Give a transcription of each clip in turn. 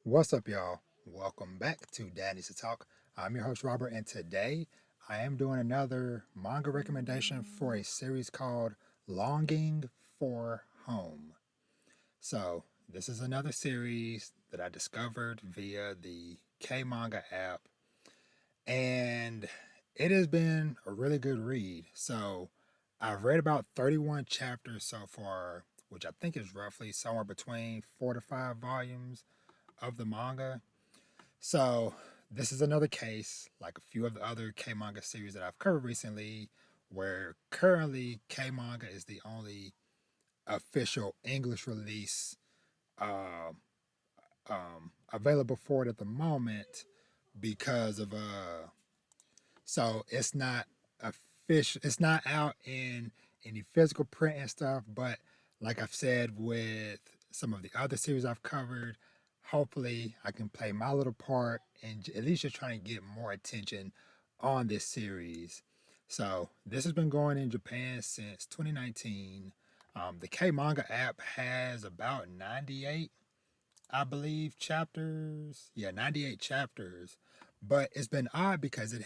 What's up, y'all? Welcome back to Daddy's to Talk. I'm your host, Robert, and today I am doing another manga recommendation for a series called Longing for Home. So, this is another series that I discovered via the K Manga app, and it has been a really good read. So, I've read about 31 chapters so far, which I think is roughly somewhere between 4 to 5 volumes of the manga. So this is another case, like a few of the other K manga series that I've covered recently, where currently K manga is the only official English release uh, available for it at the moment because of so it's not official, it's not out in any physical print and stuff, but like I've said with some of the other series I've covered, hopefully I can play my little part and at least just trying to get more attention on this series. So this has been going in Japan since 2019. The K Manga app has about 98, I believe, chapters. Yeah, 98 chapters. But it's been odd because they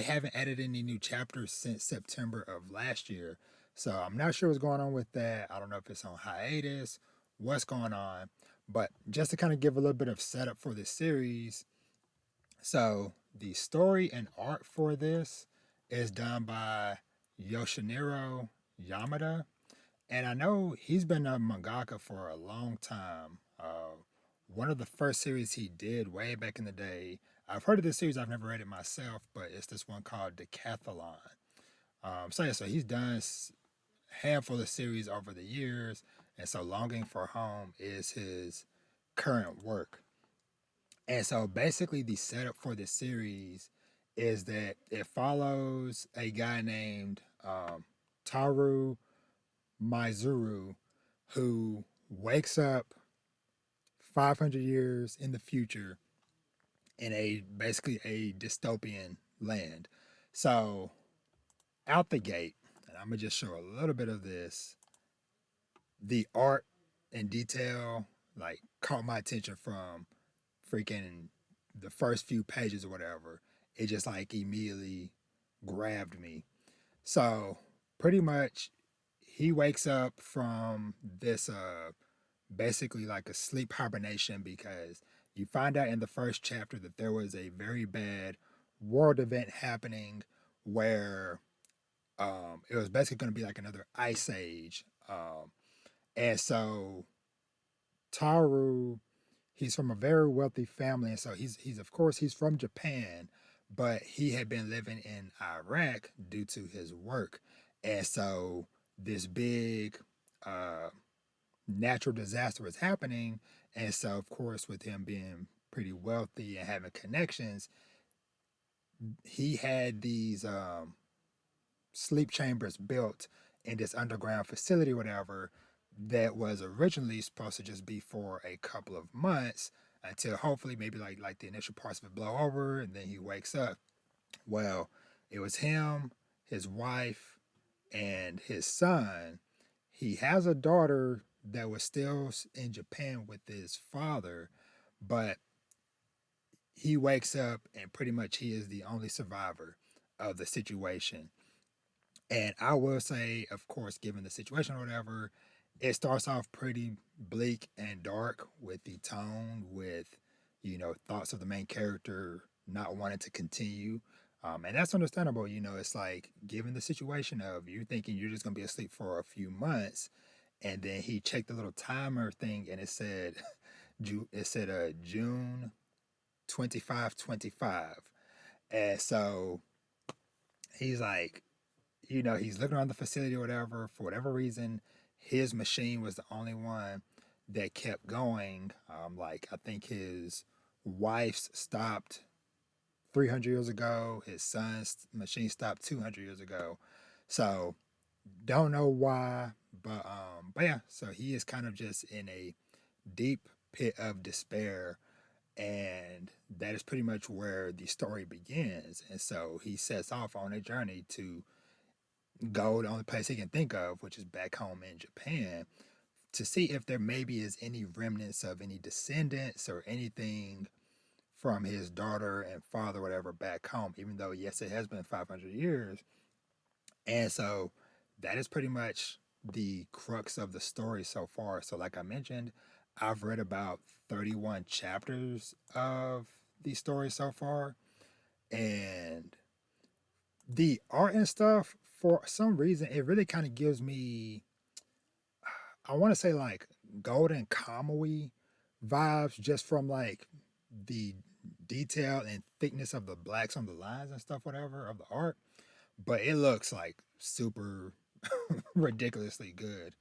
haven't added any new chapters since September of last year. So I'm not sure what's going on with that. I don't know if it's on hiatus, what's going on. But just to kind of give a little bit of setup for this series, so the story and art for this is done by Yoshihiro Yamada. And I know he's been a mangaka for a long time. One of the first series he did way back in the day, I've heard of this series, I've never read it myself, but it's this one called Decathlon. So he's done a handful of series over the years, and so Longing for Home is his current work. And so basically, the setup for this series is that it follows a guy named Taurou Maizuru who wakes up 500 years in the future in a basically a dystopian land. So out the gate, and I'm gonna just show a little bit of this. The art and detail like caught my attention from freaking the first few pages or whatever. It just like immediately grabbed me. So pretty much he wakes up from this basically like a sleep hibernation because you find out in the first chapter that there was a very bad world event happening where it was basically going to be like another ice age. And so Taru, he's from a very wealthy family, and so he's of course he's from Japan, but he had been living in Iraq due to his work, and so this big uh, natural disaster was happening, and so of course with him being pretty wealthy and having connections, he had these sleep chambers built in this underground facility, whatever, that was originally supposed to just be for a couple of months until hopefully maybe like the initial parts of it blow over and then he wakes up. Well, it was him, his wife, and his son. He has a daughter that was still in Japan with his father, but he wakes up and pretty much he is the only survivor of the situation. And I will say, of course, given the situation or whatever, it starts off pretty bleak and dark with the tone, with, thoughts of the main character not wanting to continue. And that's understandable. It's like, given the situation of you thinking you're just going to be asleep for a few months, and then he checked the little timer thing and it said, June 25, 25. And so he's like, he's looking around the facility or whatever. For whatever reason, his machine was the only one that kept going. Like, I think his wife's stopped 300 years ago. His son's machine stopped 200 years ago. So, don't know why, but yeah. So he is kind of just in a deep pit of despair, and that is pretty much where the story begins. And so he sets off on a journey to go the only place he can think of, which is back home in Japan, to see if there maybe is any remnants of any descendants or anything from his daughter and father, whatever, back home, even though, yes, it has been 500 years. And so that is pretty much the crux of the story so far. So, like I mentioned, I've read about 31 chapters of the story so far. And the art and stuff, for some reason, it really kind of gives me, I want to say, like Golden Kamuy vibes, just from like the detail and thickness of the blacks on the lines and stuff, whatever, of the art. But it looks like super ridiculously good,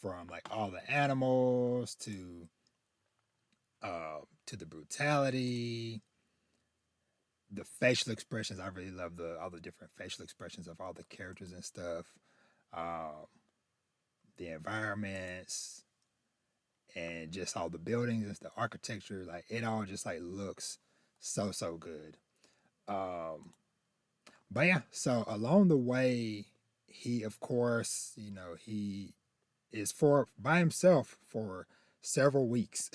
from like all the animals to the brutality, the facial expressions. I really love the all the different facial expressions of all the characters and stuff. Um, the environments and just all the buildings and the architecture, like it all just like looks so good. Um, but yeah, so along the way, he of course, he is for by himself for several weeks,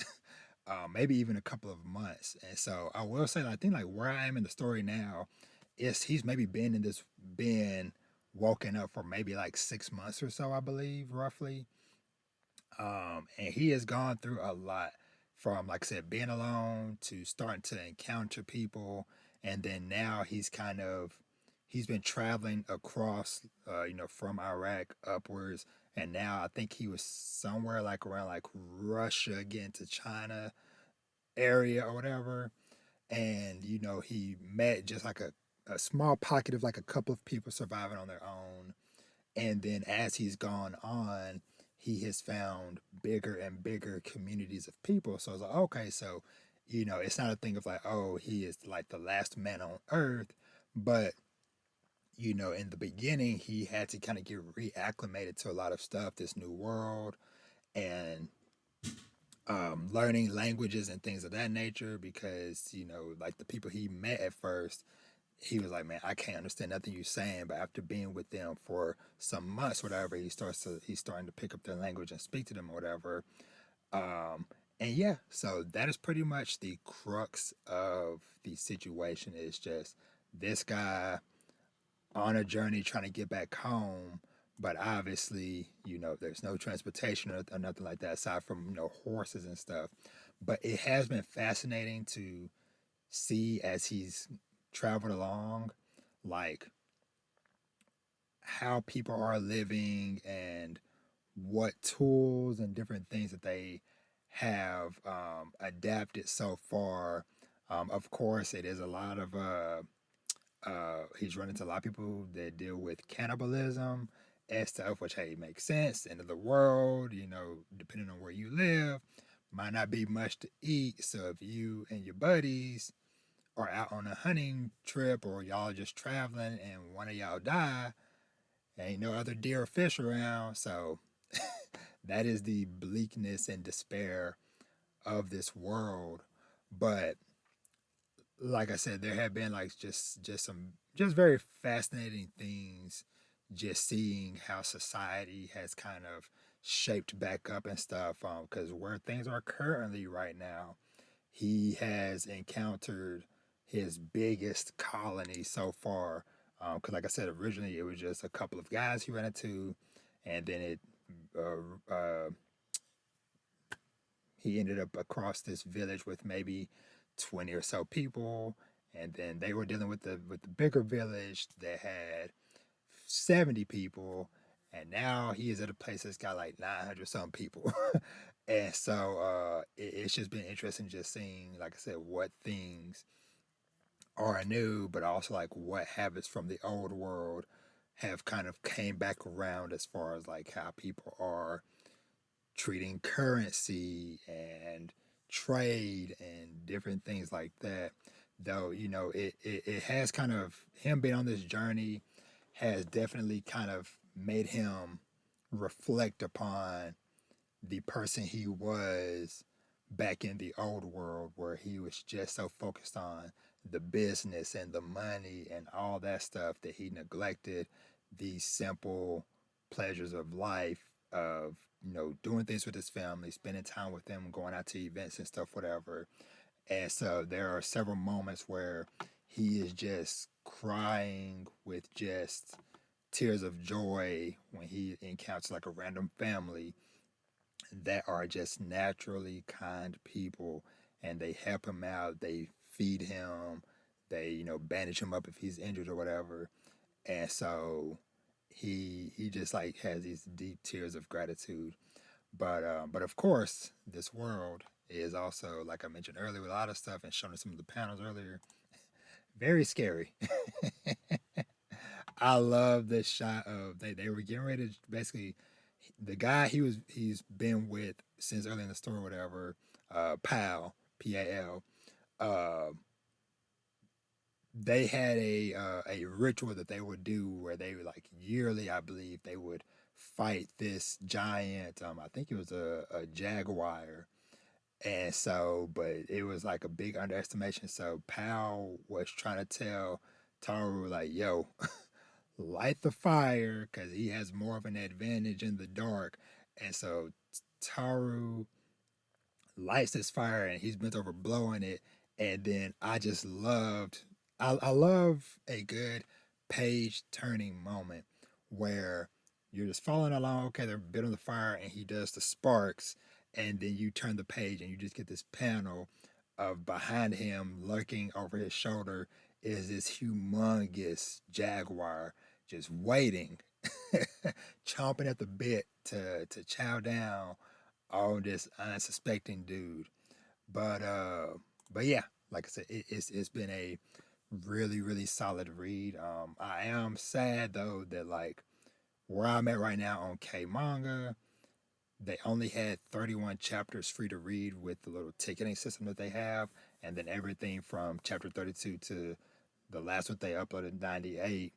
maybe even a couple of months. And so I will say, I think like where I am in the story now is he's maybe been woken up for maybe like 6 months or so, I believe, roughly. And he has gone through a lot, from, like I said, being alone to starting to encounter people. And then now he's been traveling across, from Iraq upwards. And now I think he was somewhere like around like Russia, getting to China area or whatever. And, he met just like a small pocket of like a couple of people surviving on their own. And then as he's gone on, he has found bigger and bigger communities of people. So it's like, okay, so, it's not a thing of like, oh, he is like the last man on earth. But, in the beginning, he had to kind of get reacclimated to a lot of stuff, this new world, and learning languages and things of that nature, because, like the people he met at first, he was like, man, I can't understand nothing you're saying. But after being with them for some months, whatever, he's starting to pick up their language and speak to them or whatever. Um, and yeah, so that is pretty much the crux of the situation. Is just this guy on a journey trying to get back home. But obviously, there's no transportation or nothing like that aside from, horses and stuff. But it has been fascinating to see as he's traveled along, like how people are living and what tools and different things that they have adapted so far. Of course, it is a lot of he's run into a lot of people that deal with cannibalism and stuff, which, hey, makes sense. End of the world, depending on where you live, might not be much to eat. So if you and your buddies or out on a hunting trip, or y'all just traveling and one of y'all die, ain't no other deer or fish around. So that is the bleakness and despair of this world. But like I said, there have been like just some just very fascinating things, just seeing how society has kind of shaped back up and stuff. Because where things are currently right now, he has encountered his biggest colony so far. Because, like I said, originally it was just a couple of guys he ran into, and then he ended up across this village with maybe 20 or so people, and then they were dealing with the bigger village that had 70 people, and now he is at a place that's got like 900 some people. And so it's just been interesting just seeing, like I said, what things are new, but also like what habits from the old world have kind of came back around, as far as like how people are treating currency and trade and different things like that. Though, it has kind of, him being on this journey has definitely kind of made him reflect upon the person he was back in the old world, where he was just so focused on the business and the money and all that stuff that he neglected the simple pleasures of life, of doing things with his family, spending time with them, going out to events and stuff, whatever. And so there are several moments where he is just crying with just tears of joy when he encounters like a random family that are just naturally kind people, and they help him out, they feed him, they bandage him up if he's injured or whatever. And so he just like has these deep tears of gratitude. But of course, this world is also, like I mentioned earlier, with a lot of stuff and showing some of the panels earlier, very scary. I love this shot of they were getting ready to basically, the guy he's been with since early in the story, or whatever, Pal, Pal. Uh, they had a ritual that they would do where they would, like, yearly, I believe, they would fight this giant. I think it was a jaguar. And so, but it was like a big underestimation. So Pal was trying to tell Taurou, like, yo, light the fire because he has more of an advantage in the dark. And so Taurou lights this fire and he's bent over blowing it. And then I love a good page turning moment where you're just following along. Okay, they're bit on the fire and he does the sparks. And then you turn the page and you just get this panel of behind him, lurking over his shoulder, is this humongous jaguar just waiting, chomping at the bit to chow down on this unsuspecting dude. But yeah, like I said, it's been a really solid read. I am sad though that, like, where I'm at right now on K Manga, they only had 31 chapters free to read with the little ticketing system that they have, and then everything from chapter 32 to the last one they uploaded, 98,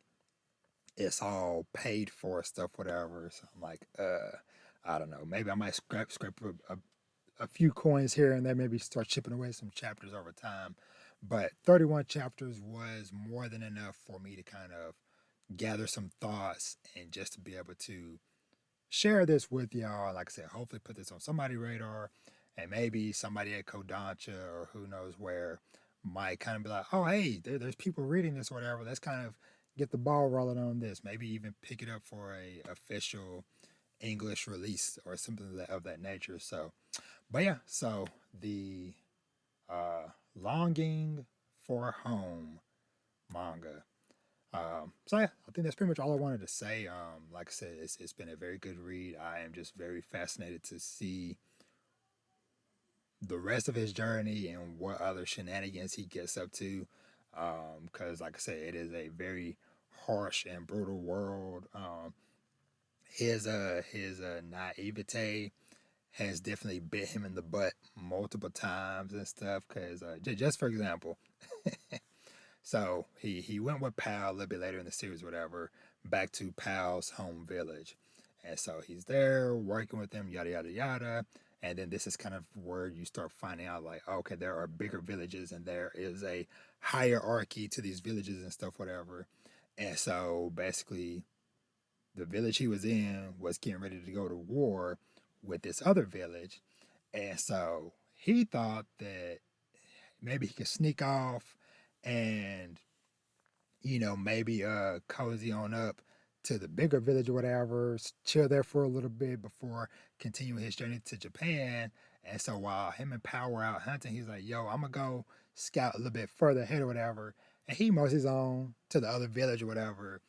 it's all paid for stuff, whatever. So I'm like, I don't know. Maybe I might scrape a few coins here and there, maybe start chipping away some chapters over time. But 31 chapters was more than enough for me to kind of gather some thoughts and just to be able to share this with y'all. Like I said, hopefully put this on somebody's radar, and maybe somebody at Kodansha or who knows where might kind of be like, oh, hey, there's people reading this or whatever. Let's kind of get the ball rolling on this. Maybe even pick it up for a official English release or something of that nature. So, but yeah, so the Longing for Home manga. So yeah, I think that's pretty much all I wanted to say. Like I said, it's been a very good read. I am just very fascinated to see the rest of his journey and what other shenanigans he gets up to. Because like I said, it is a very harsh and brutal world. His naivete has definitely bit him in the butt multiple times and stuff. Because just for example, so he went with Pal a little bit later in the series, whatever, back to Pal's home village. And so he's there working with them, yada yada yada. And then this is kind of where you start finding out, like, okay, there are bigger villages and there is a hierarchy to these villages and stuff, whatever. And so basically the village he was in was getting ready to go to war with this other village. And so he thought that maybe he could sneak off and maybe cozy on up to the bigger village or whatever, chill there for a little bit before continuing his journey to Japan. And so while him and Power were out hunting, he's like, yo, I'm gonna go scout a little bit further ahead or whatever. And he mows his own to the other village or whatever.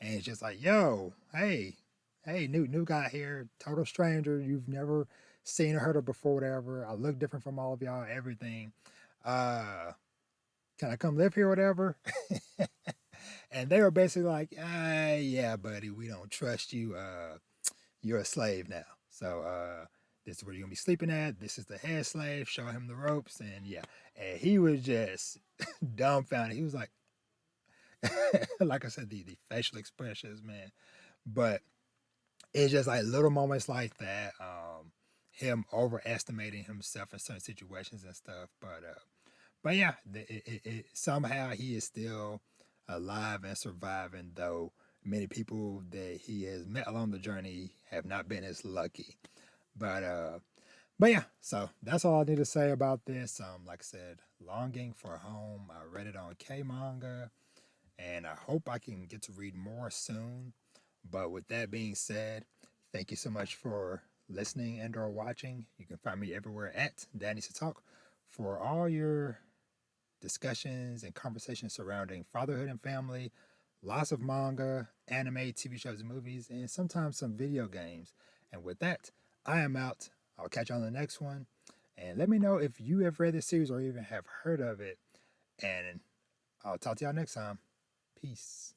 And it's just like, yo, hey, new guy here, total stranger, you've never seen or heard of before, whatever. I look different from all of y'all, everything. Uh can I come live here, whatever? And they were basically like, yeah, buddy, we don't trust you. You're a slave now. So this is where you're gonna be sleeping at. This is the head slave. Show him the ropes, and yeah. And he was just dumbfounded. He was like, like I said, the facial expressions, man. But it's just like little moments like that. Him overestimating himself in certain situations and stuff. But yeah, somehow he is still alive and surviving, though many people that he has met along the journey have not been as lucky. But but yeah, so that's all I need to say about this. Like I said, longing for home. I read it on K Manga, and I hope I can get to read more soon. But with that being said, thank you so much for listening and or watching. You can find me everywhere at Danny's to Talk for all your discussions and conversations surrounding fatherhood and family, lots of manga, anime, TV shows and movies, and sometimes some video games. And with that, I am out. I'll catch you on the next one. And let me know if you have read this series or even have heard of it. And I'll talk to y'all next time. Peace.